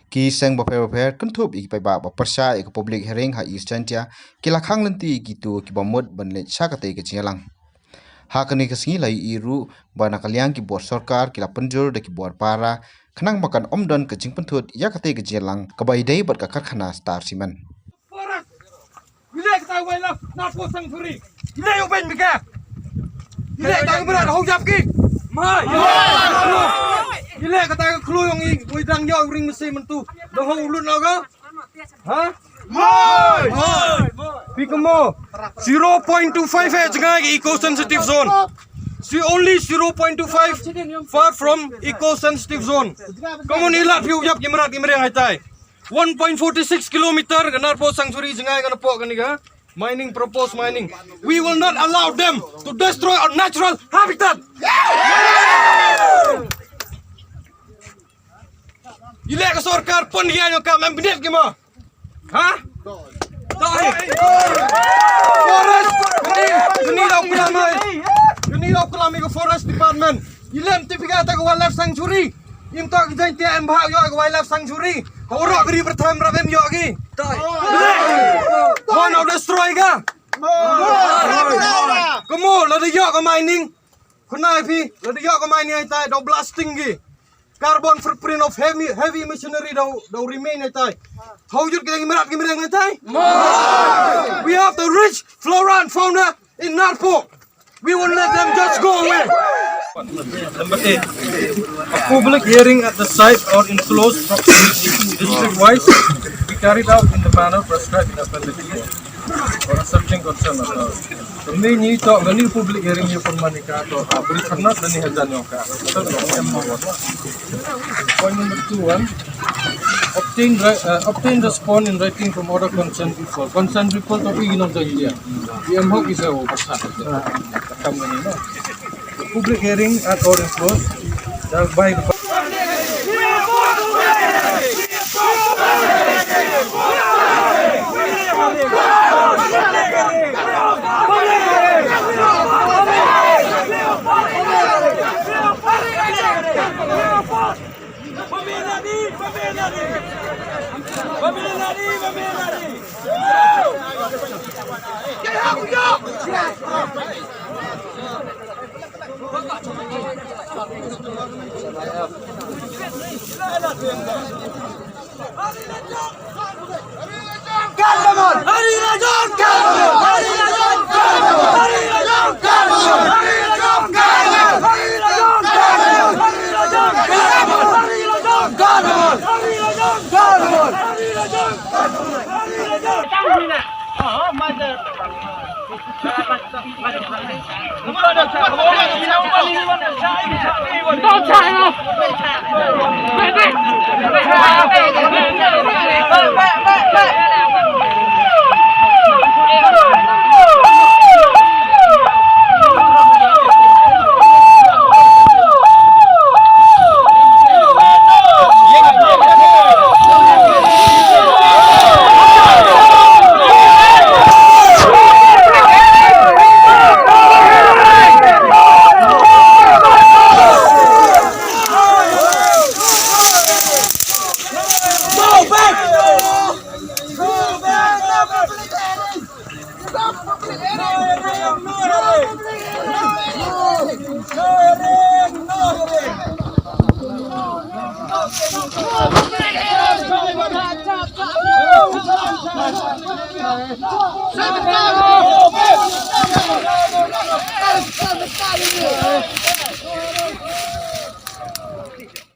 Ki seng baper kan thup ik pai ba persa ik public hearing ha eastern tia kila khang lenti gitu ki bomod banle sakate ke chialang. Ha kani kasingi lai iru bana kalyang ki bor sarkar kila penjur de ki bor para khnang makan omdon ke jing penthut yakate ke chialang kabai dei bat ka karkhana star siman. Gile kita wala na po sang suri. Gile yo ben bika. Gile ta berat ho jap ki. Mai. Gile kata khlu yong i wi dang yo ring mesti mentu. Do ho ulun lo ga? Ha? Mai. Pikamo 0.25 janga eco sensitive zone. See only 0.25 far from eco sensitive zone. Kamu ni lat piu jap gimrat gimreng hai tai. 1.46 kilometer ganar po sangsuri jangai gana po ganiga mining proposed mining. We will not allow them to destroy our natural habitat. Ile ka sarkar pun dia yang kam ambinet gima. Ha? Forest Gani daw kulami ko forest department. Ilem tipikata ko wildlife sanctuary. Imtok jain tia embhak yo wildlife sanctuary. Orang beri pertama rabem yo lagi. Kau nak destroy ga? Kamu lada yo ke mining. Kenai pi lada yo ke mining ai tai do blasting gi. Carbon footprint of heavy machinery do remain ai tai. How you getting merat gimreng ai tai? We have the rich flora and fauna in Narpo. We won't let them just go away. Number 8. A public hearing at the site or in close proximity district-wise be carried out in the manner prescribed in Appendix A for a searching concern of kami ni to gani public hearing yung manika to beri karena dan ni hajan yung ka. Point number 2 obtain response in writing from other concerned people. Concerned people to iginom sa iya. Yang hok isa o basta. Kamu ni no. Public hearing at or in close by the